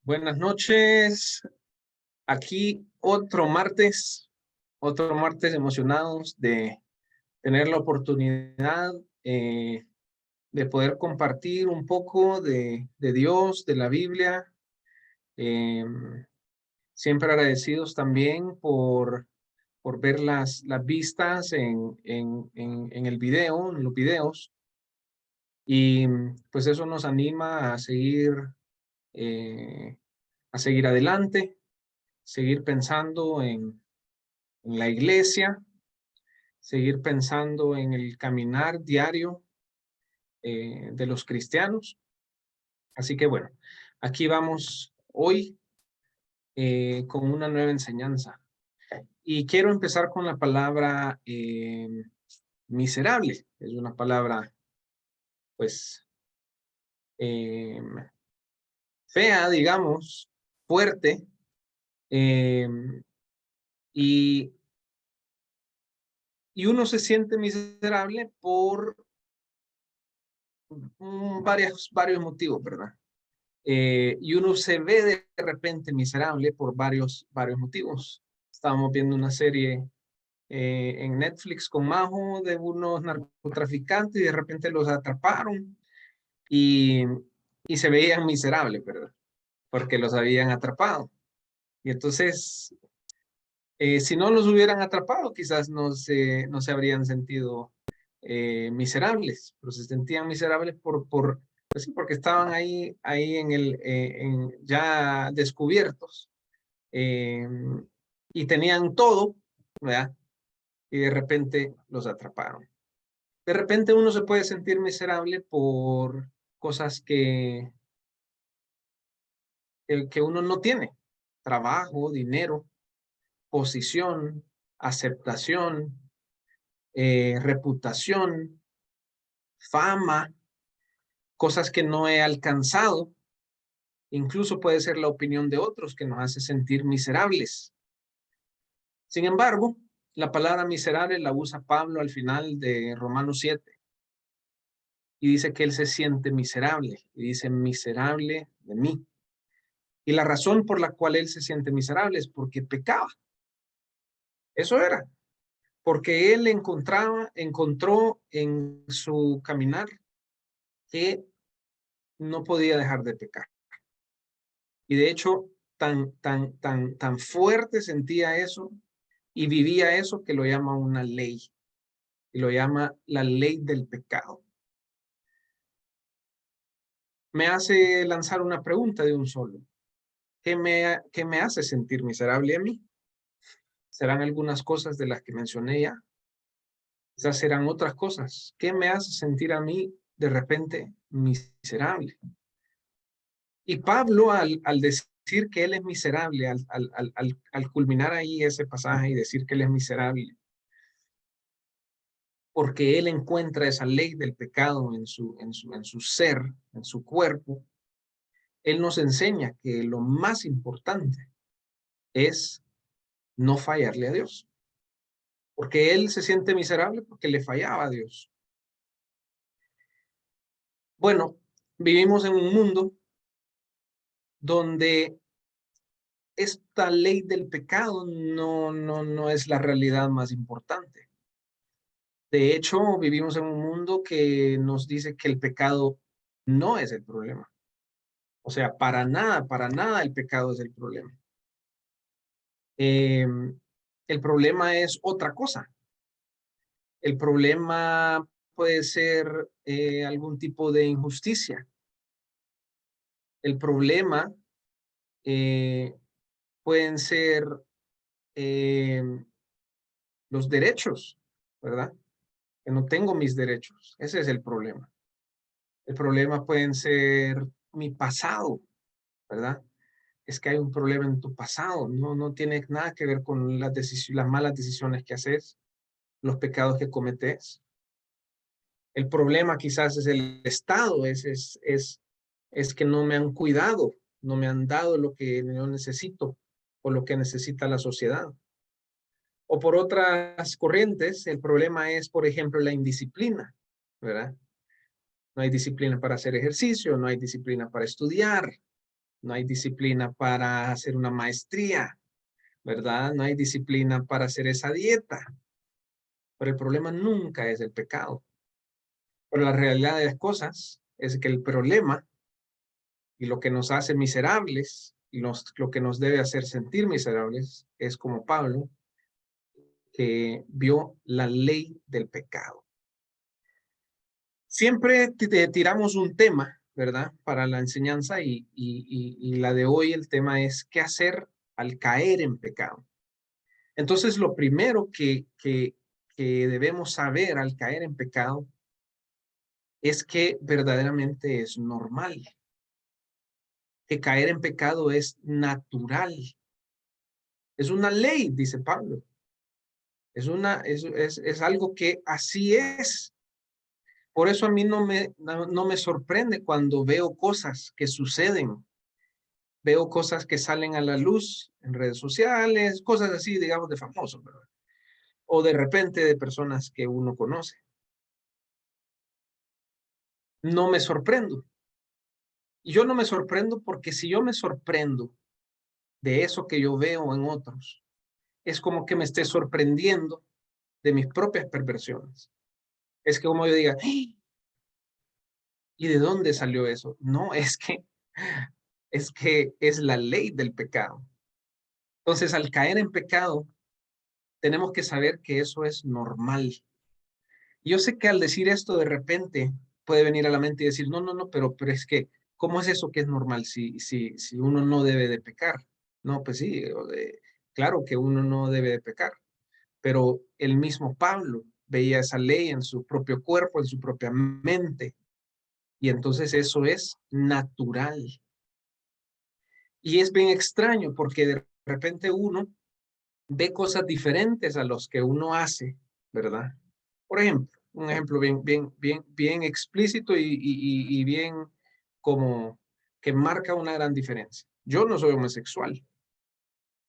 Buenas noches. Aquí otro martes emocionados de tener la oportunidad de poder compartir un poco de Dios, de la Biblia. Eh, Siempre agradecidos también por ver las vistas en el video, en los videos. Y pues eso nos anima eh, a seguir adelante, seguir pensando en la iglesia, seguir pensando en el caminar diario de los cristianos. Así que bueno, aquí vamos hoy con una nueva enseñanza. Y quiero empezar con la palabra miserable. Es una palabra, pues, eh, fea, digamos, fuerte. eh, y, y uno se siente miserable por varios motivos, ¿verdad? Y uno se ve de repente miserable por varios motivos. Estábamos viendo una serie en Netflix con Majo de unos narcotraficantes y de repente los atraparon y, y se veían miserables, ¿verdad? Porque los habían atrapado. Y entonces, si no los hubieran atrapado, quizás no se habrían sentido miserables, pero se sentían miserables pues sí, porque estaban ahí ya descubiertos eh, y tenían todo, ¿verdad? Y de repente los atraparon. De repente uno se puede sentir miserable por cosas que uno no tiene: trabajo, dinero, posición, aceptación, reputación, fama, cosas que no he alcanzado. Incluso puede ser la opinión de otros que nos hace sentir miserables. Sin embargo, la palabra miserable la usa Pablo al final de Romanos 7 y dice que él se siente miserable y dice miserable de mí. Y la razón por la cual él se siente miserable es porque pecaba. Eso era, porque él encontró en su caminar que no podía dejar de pecar. Y de hecho, tan fuerte sentía eso y vivía eso que lo llama una ley, y lo llama la ley del pecado. Me hace lanzar una pregunta de un solo. ¿Qué me hace sentir miserable a mí? ¿Serán algunas cosas de las que mencioné ya? Quizás serán otras cosas. ¿Qué me hace sentir a mí de repente miserable? Y Pablo, al decir que él es miserable, al culminar ahí ese pasaje y decir que él es miserable, porque él encuentra esa ley del pecado en su ser, en su cuerpo, él nos enseña que lo más importante es no fallarle a Dios. Porque él se siente miserable porque le fallaba a Dios. Bueno, vivimos en un mundo donde esta ley del pecado no es la realidad más importante. De hecho, vivimos en un mundo que nos dice que el pecado no es el problema. O sea, para nada el pecado es el problema. Eh, el problema es otra cosa. El problema puede ser algún tipo de injusticia. El problema eh, pueden ser eh, los derechos, ¿verdad? Que no tengo mis derechos. Ese es el problema. El problema pueden ser mi pasado, ¿verdad? Es que hay un problema en tu pasado. No tiene nada que ver con las malas decisiones que haces, los pecados que cometes. El problema quizás es el Estado, es que no me han cuidado, no me han dado lo que yo necesito o lo que necesita la sociedad. O por otras corrientes, el problema es, por ejemplo, la indisciplina, ¿verdad? No hay disciplina para hacer ejercicio, no hay disciplina para estudiar, no hay disciplina para hacer una maestría, ¿verdad? No hay disciplina para hacer esa dieta. Pero el problema nunca es el pecado. Pero la realidad de las cosas es que el problema y lo que nos hace miserables y lo que nos debe hacer sentir miserables es como Pablo, que vio la ley del pecado. Siempre tiramos un tema, ¿verdad? Para la enseñanza y la de hoy el tema es qué hacer al caer en pecado. Entonces, lo primero que debemos saber al caer en pecado es que verdaderamente es normal, que caer en pecado es natural. Es una ley, dice Pablo. Es algo que así es. Por eso a mí no me sorprende cuando veo cosas que suceden. Veo cosas que salen a la luz en redes sociales, cosas así, digamos, de famosos, ¿verdad? O de repente de personas que uno conoce. No me sorprendo. Y yo no me sorprendo porque si yo me sorprendo de eso que yo veo en otros, es como que me esté sorprendiendo de mis propias perversiones. Es que como yo diga, ¡ay! ¿Y de dónde salió eso? No, es que es la ley del pecado. Entonces, al caer en pecado, tenemos que saber que eso es normal. Y yo sé que al decir esto, de repente puede venir a la mente y decir, no, pero es que, ¿cómo es eso que es normal si uno no debe de pecar? No, pues sí, claro que uno no debe de pecar, pero el mismo Pablo veía esa ley en su propio cuerpo, en su propia mente, y entonces eso es natural. Y es bien extraño porque de repente uno ve cosas diferentes a los que uno hace, ¿verdad? Por ejemplo, un ejemplo bien explícito y bien como que marca una gran diferencia. Yo no soy homosexual.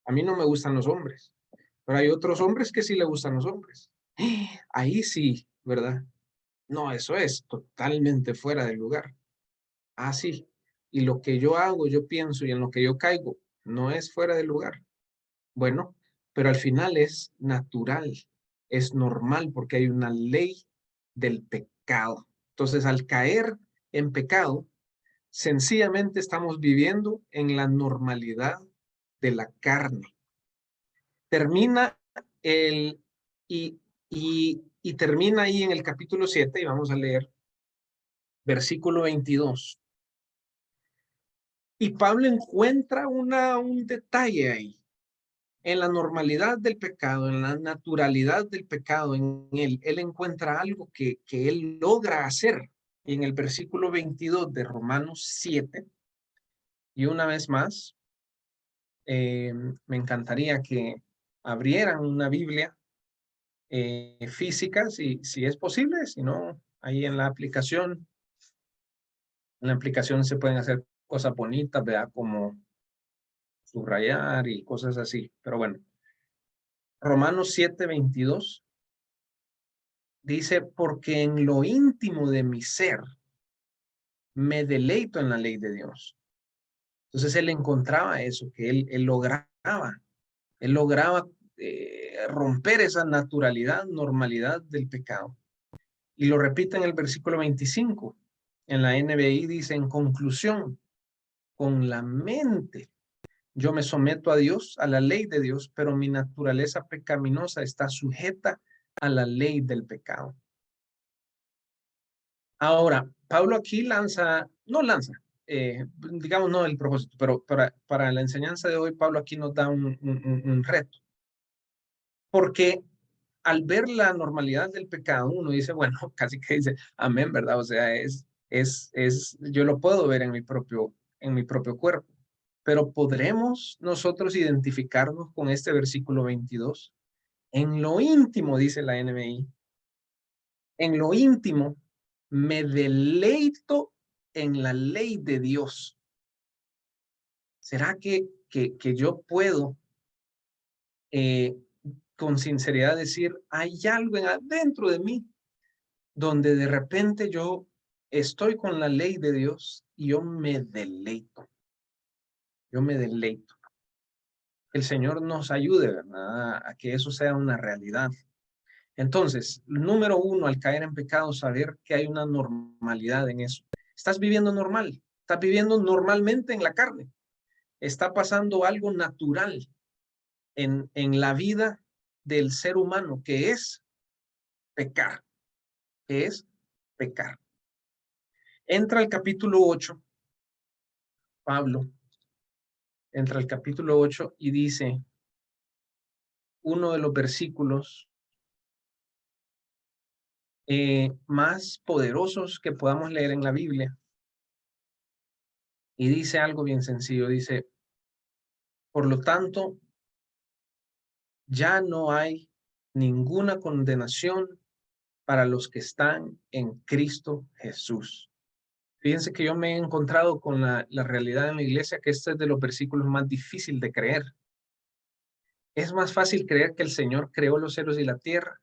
A mí no me gustan los hombres, pero hay otros hombres que sí le gustan los hombres. Ahí sí, ¿verdad? No, eso es totalmente fuera de lugar. Ah, sí. Y lo que yo hago, yo pienso y en lo que yo caigo, no es fuera de lugar. Bueno, pero al final es natural, es normal porque hay una ley del pecado. Entonces, al caer en pecado, sencillamente estamos viviendo en la normalidad de la carne. Termina el, y termina ahí en el capítulo 7 y vamos a leer versículo 22. Y Pablo encuentra un detalle ahí en la normalidad del pecado, en la naturalidad del pecado, en él encuentra algo que él logra hacer. Y en el versículo 22 de Romanos 7, y una vez más, me encantaría que abrieran una Biblia física, si es posible, si no, ahí en la aplicación se pueden hacer cosas bonitas, ¿verdad? Como subrayar y cosas así. Pero bueno, Romanos 7:22 dice, porque en lo íntimo de mi ser me deleito en la ley de Dios. Entonces él encontraba eso, que él lograba romper esa naturalidad, normalidad del pecado. Y lo repite en el versículo 25. En la NBI dice, en conclusión, con la mente yo me someto a Dios, a la ley de Dios, pero mi naturaleza pecaminosa está sujeta a la ley del pecado. Ahora, Pablo aquí digamos no el propósito, pero para la enseñanza de hoy, Pablo aquí nos da un reto, porque al ver la normalidad del pecado, uno dice, bueno, casi que dice, amén, ¿verdad? O sea, yo lo puedo ver en mi propio cuerpo, pero ¿podremos nosotros identificarnos con este versículo 22? En lo íntimo, dice la NMI, en lo íntimo, me deleito en la ley de Dios. ¿Será que yo puedo con sinceridad decir, hay algo adentro de mí donde de repente yo estoy con la ley de Dios y yo me deleito. Yo me deleito. El Señor nos ayude, ¿verdad? A que eso sea una realidad. Entonces, número uno, al caer en pecado, saber que hay una normalidad en eso. Estás viviendo normal, estás viviendo normalmente en la carne. Está pasando algo natural en la vida del ser humano, que es pecar, que es pecar. Entra el capítulo 8, Pablo, entra el capítulo 8 y dice uno de los versículos más poderosos que podamos leer en la Biblia. Y dice algo bien sencillo, dice, por lo tanto, ya no hay ninguna condenación para los que están en Cristo Jesús. Fíjense que yo me he encontrado con la realidad de mi iglesia, que este es de los versículos más difíciles de creer. Es más fácil creer que el Señor creó los cielos y la tierra.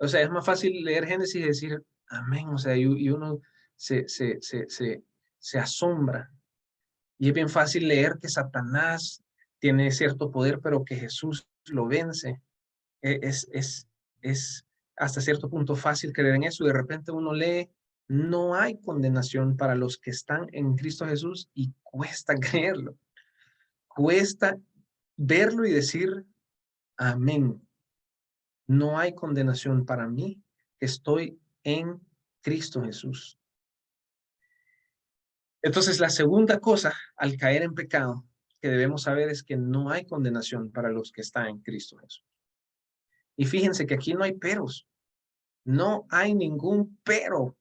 O sea, es más fácil leer Génesis y decir, amén. O sea, y uno se asombra. Y es bien fácil leer que Satanás tiene cierto poder, pero que Jesús lo vence. Es hasta cierto punto fácil creer en eso. Y de repente uno lee, no hay condenación para los que están en Cristo Jesús, y cuesta creerlo. Cuesta verlo y decir, amén. No hay condenación para mí, que estoy en Cristo Jesús. Entonces, la segunda cosa al caer en pecado que debemos saber es que no hay condenación para los que están en Cristo Jesús. Y fíjense que aquí no hay peros. No hay ningún pero.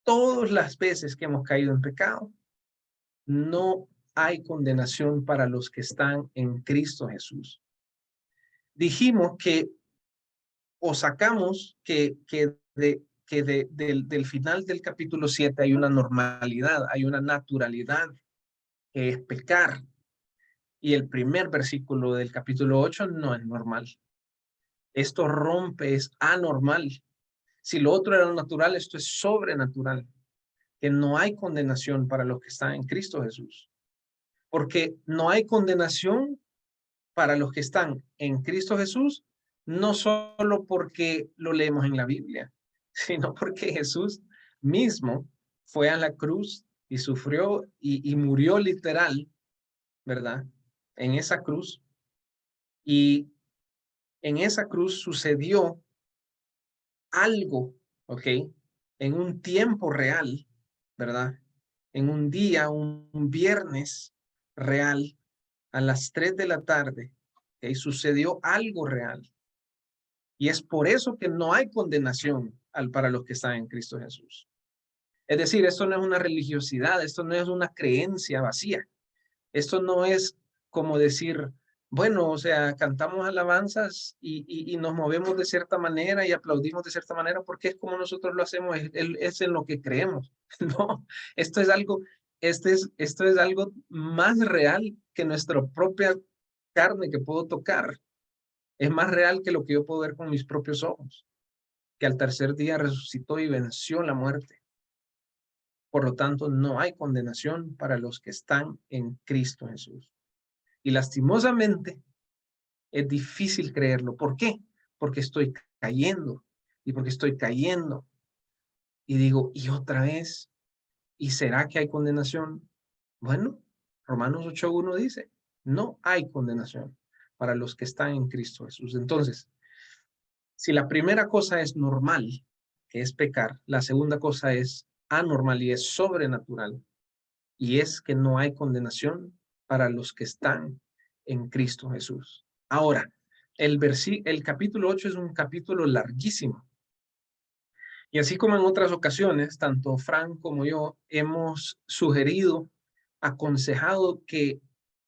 Todas las veces que hemos caído en pecado, no hay condenación para los que están en Cristo Jesús. Dijimos que, o sacamos del final del capítulo 7 hay una normalidad, hay una naturalidad, que es pecar. Y el primer versículo del capítulo 8 no es normal. Esto rompe, es anormal. Si lo otro era natural, esto es sobrenatural. Que no hay condenación para los que están en Cristo Jesús. Porque no hay condenación para los que están en Cristo Jesús, no solo porque lo leemos en la Biblia, sino porque Jesús mismo fue a la cruz y sufrió y murió literal, ¿verdad? En esa cruz. Y en esa cruz sucedió algo, ¿ok? En un tiempo real, ¿verdad? En un día, un viernes real, a las 3 de la tarde, ¿ok? Sucedió algo real. Y es por eso que no hay condenación para los que están en Cristo Jesús. Es decir, esto no es una religiosidad, esto no es una creencia vacía. Esto no es como decir, bueno, o sea, cantamos alabanzas y nos movemos de cierta manera y aplaudimos de cierta manera porque es como nosotros lo hacemos, es en lo que creemos. No, esto es algo, esto es algo más real que nuestra propia carne que puedo tocar. Es más real que lo que yo puedo ver con mis propios ojos, que al tercer día resucitó y venció la muerte. Por lo tanto, no hay condenación para los que están en Cristo Jesús. Y lastimosamente es difícil creerlo. ¿Por qué? Porque estoy cayendo y porque estoy cayendo. Y digo, ¿y otra vez? ¿Y será que hay condenación? Bueno, Romanos 8:1 dice, no hay condenación para los que están en Cristo Jesús. Entonces, si la primera cosa es normal, que es pecar, la segunda cosa es anormal y es sobrenatural, y es que no hay condenación para los que están en Cristo Jesús. Ahora, el capítulo 8 es un capítulo larguísimo. Y así como en otras ocasiones, tanto Frank como yo hemos sugerido, aconsejado que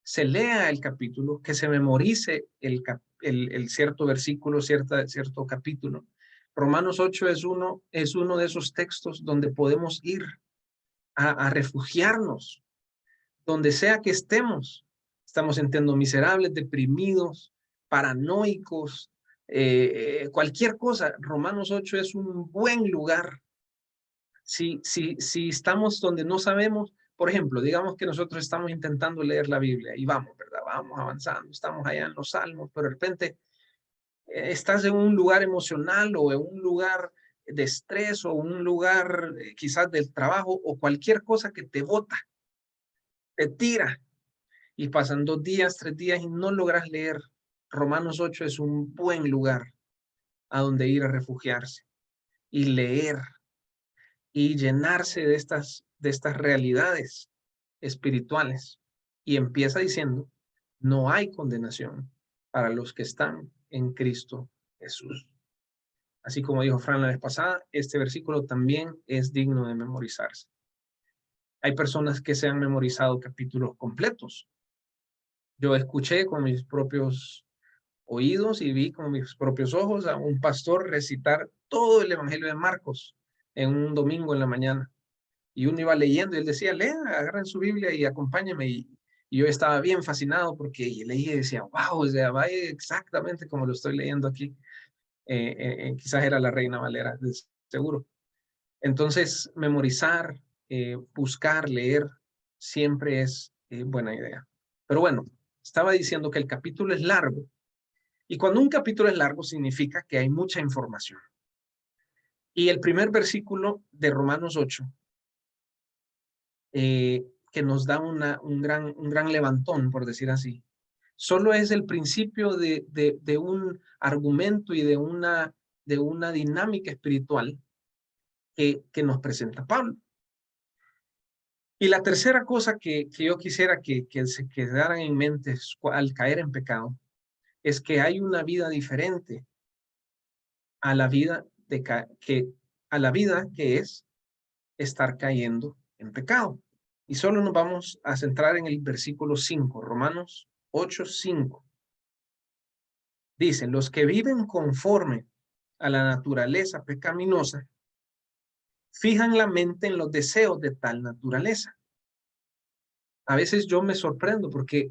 se lea el capítulo, que se memorice el cierto versículo, cierto capítulo. Romanos 8 es uno de esos textos donde podemos ir a refugiarnos, donde sea que estemos. Estamos sintiendo miserables, deprimidos, paranoicos, cualquier cosa. Romanos 8 es un buen lugar Si estamos donde no sabemos, por ejemplo, digamos que nosotros estamos intentando leer la Biblia y vamos, ¿verdad? Vamos avanzando, estamos allá en los salmos, pero de repente estás en un lugar emocional o en un lugar de estrés o un lugar quizás del trabajo o cualquier cosa que te bota, te tira y pasan 2 días, 3 días y no logras leer. Romanos 8 es un buen lugar a donde ir a refugiarse y leer y llenarse de estas realidades espirituales. Y empieza diciendo, no hay condenación para los que están en Cristo Jesús. Así como dijo Fran la vez pasada, este versículo también es digno de memorizarse. Hay personas que se han memorizado capítulos completos. Yo escuché con mis propios oídos y vi con mis propios ojos a un pastor recitar todo el Evangelio de Marcos en un domingo en la mañana. Y uno iba leyendo y él decía, lean, agarren su Biblia y acompáñenme. Y yo estaba bien fascinado porque leía y decía, wow, o sea, va exactamente como lo estoy leyendo aquí. Quizás era la Reina Valera, seguro. Entonces, memorizar, buscar, leer, siempre es buena idea. Pero bueno, estaba diciendo que el capítulo es largo. Y cuando un capítulo es largo, significa que hay mucha información. Y el primer versículo de Romanos 8 que nos da un gran levantón, por decir así. Solo es el principio de un argumento y de una dinámica espiritual que nos presenta Pablo. Y la tercera cosa que yo quisiera que se quedaran en mente al caer en pecado es que hay una vida diferente a la vida que es estar cayendo en pecado. Y solo nos vamos a centrar en el versículo 5, Romanos 8:5. Dice, los que viven conforme a la naturaleza pecaminosa, fijan la mente en los deseos de tal naturaleza. A veces yo me sorprendo porque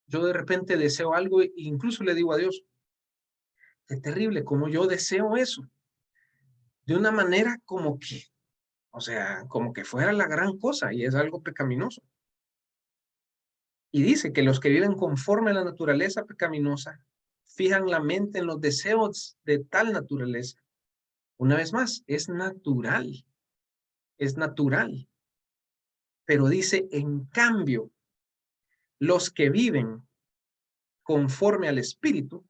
yo de repente deseo algo e incluso le digo a Dios, qué terrible, como yo deseo eso. De una manera como que, o sea, como que fuera la gran cosa y es algo pecaminoso. Y dice que los que viven conforme a la naturaleza pecaminosa fijan la mente en los deseos de tal naturaleza. Una vez más, es natural, es natural. Pero dice, en cambio, los que viven conforme al Espíritu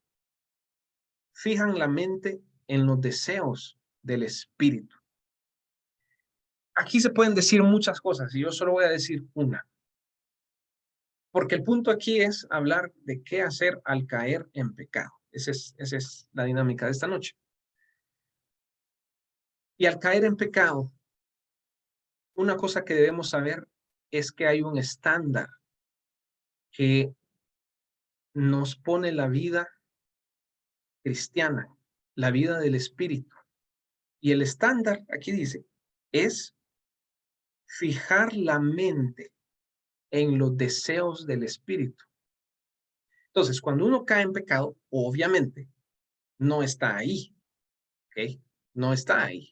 fijan la mente en los deseos del Espíritu. Aquí se pueden decir muchas cosas y yo solo voy a decir una. Porque el punto aquí es hablar de qué hacer al caer en pecado. Esa es la dinámica de esta noche. Y al caer en pecado, una cosa que debemos saber es que hay un estándar que nos pone la vida cristiana, la vida del Espíritu. Y el estándar, aquí dice, es fijar la mente en los deseos del Espíritu. Entonces, cuando uno cae en pecado, obviamente, no está ahí, ¿ok? No está ahí.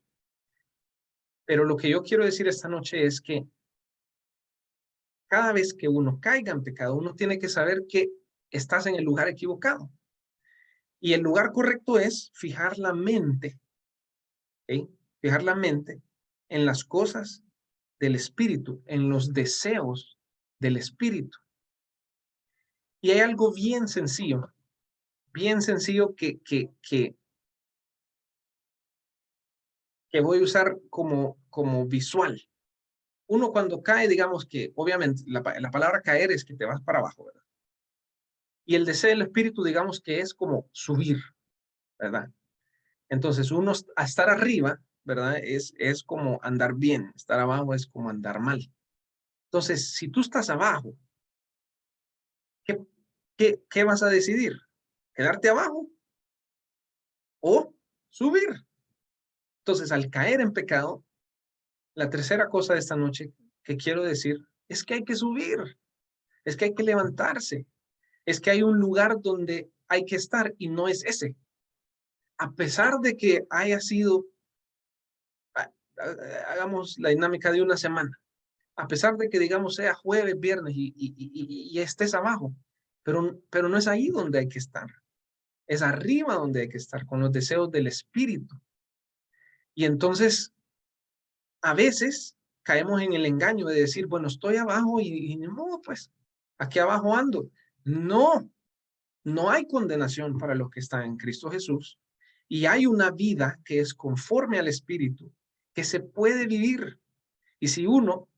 Pero lo que yo quiero decir esta noche es que cada vez que uno caiga en pecado, uno tiene que saber que estás en el lugar equivocado. Y el lugar correcto es fijar la mente, ¿ok? Fijar la mente en las cosas del Espíritu, en los deseos del Espíritu. Y hay algo bien sencillo que voy a usar como visual. Uno cuando cae, digamos que obviamente la palabra caer es que te vas para abajo, ¿verdad? Y el deseo del Espíritu, digamos que es como subir, ¿verdad? Entonces uno a estar arriba, ¿verdad? Es como andar bien, estar abajo es como andar mal. Entonces, si tú estás abajo, ¿qué vas a decidir? ¿Quedarte abajo o subir? Entonces, al caer en pecado, la tercera cosa de esta noche que quiero decir es que hay que subir, es que hay que levantarse, es que hay un lugar donde hay que estar y no es ese. A pesar de que haya sido, hagamos la dinámica de una semana. A pesar de que, digamos, sea jueves, viernes y estés abajo, pero no es ahí donde hay que estar. Es arriba donde hay que estar, con los deseos del espíritu. Y entonces, a veces caemos en el engaño de decir, bueno, estoy abajo y no, pues, aquí abajo ando. No, no hay condenación para los que están en Cristo Jesús. Y hay una vida que es conforme al espíritu, que se puede vivir. Y si uno,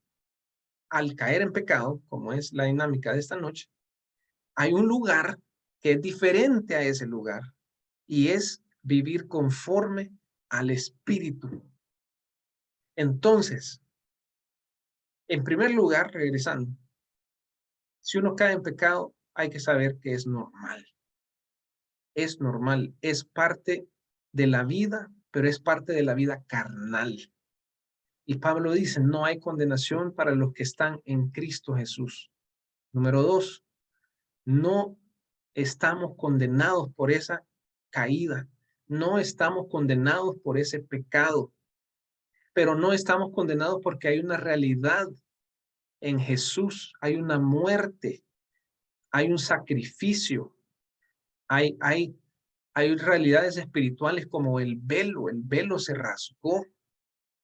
al caer en pecado, como es la dinámica de esta noche, hay un lugar que es diferente a ese lugar y es vivir conforme al espíritu. Entonces, en primer lugar, regresando, si uno cae en pecado, hay que saber que es normal. Es normal, es parte de la vida, pero es parte de la vida carnal. Y Pablo dice, no hay condenación para los que están en Cristo Jesús. Número 2, no estamos condenados por esa caída. No estamos condenados por ese pecado, pero no estamos condenados porque hay una realidad en Jesús, hay una muerte, hay un sacrificio, hay realidades espirituales como el velo se rasgó,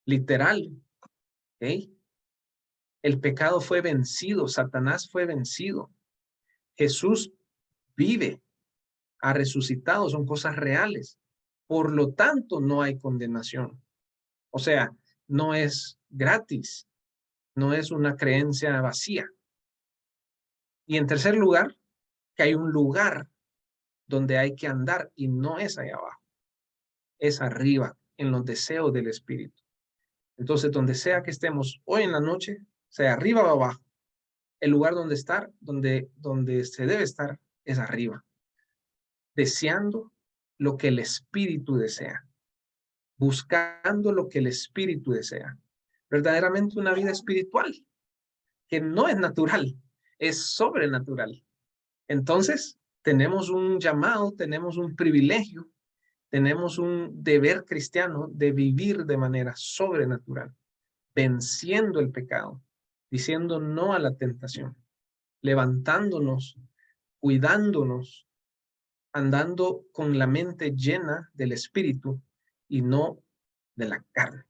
literal, ¿ok? El pecado fue vencido, Satanás fue vencido, Jesús vive, ha resucitado, son cosas reales. Por lo tanto, no hay condenación. O sea, no es gratis, no es una creencia vacía. Y en tercer lugar, que hay un lugar donde hay que andar y no es allá abajo, es arriba, en los deseos del Espíritu. Entonces, donde sea que estemos hoy en la noche, sea arriba o abajo, el lugar donde estar, donde se debe estar, es arriba, deseando lo que el Espíritu desea, buscando lo que el Espíritu desea. Verdaderamente una vida espiritual, que no es natural, es sobrenatural. Entonces, tenemos un llamado, tenemos un privilegio, tenemos un deber cristiano de vivir de manera sobrenatural, venciendo el pecado, diciendo no a la tentación, levantándonos, cuidándonos, andando con la mente llena del Espíritu y no de la carne.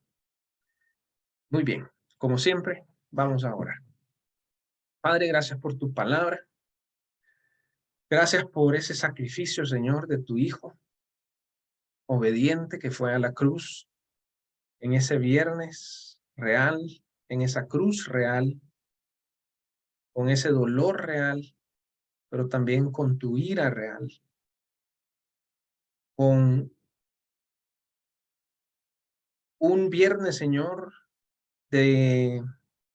Muy bien, como siempre, vamos a orar. Padre, gracias por tu palabra. Gracias por ese sacrificio, Señor, de tu Hijo, obediente que fue a la cruz en ese viernes real, en esa cruz real, con ese dolor real, pero también con tu ira real, con un viernes, Señor, de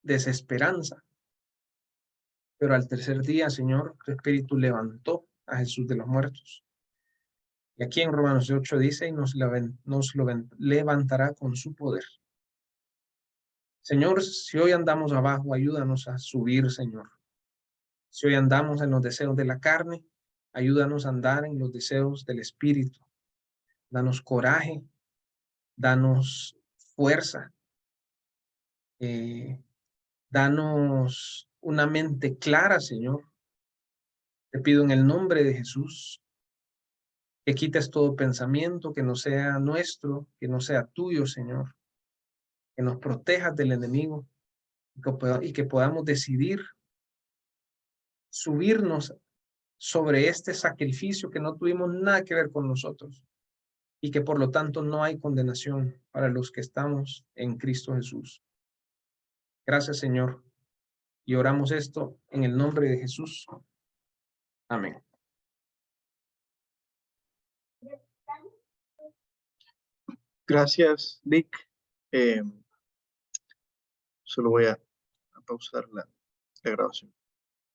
desesperanza, pero al tercer día, Señor, tu Espíritu levantó a Jesús de los muertos. Y aquí en Romanos 8 dice, y nos levantará con su poder. Señor, si hoy andamos abajo, ayúdanos a subir, Señor. Si hoy andamos en los deseos de la carne, ayúdanos a andar en los deseos del Espíritu. Danos coraje, danos fuerza, danos una mente clara, Señor. Te pido en el nombre de Jesús que quites todo pensamiento que no sea nuestro, que no sea tuyo, Señor. Que nos protejas del enemigo y que podamos decidir subirnos sobre este sacrificio que no tuvimos nada que ver con nosotros y que por lo tanto no hay condenación para los que estamos en Cristo Jesús. Gracias, Señor. Y oramos esto en el nombre de Jesús. Amén. Gracias, Vic. Solo voy a pausar la grabación.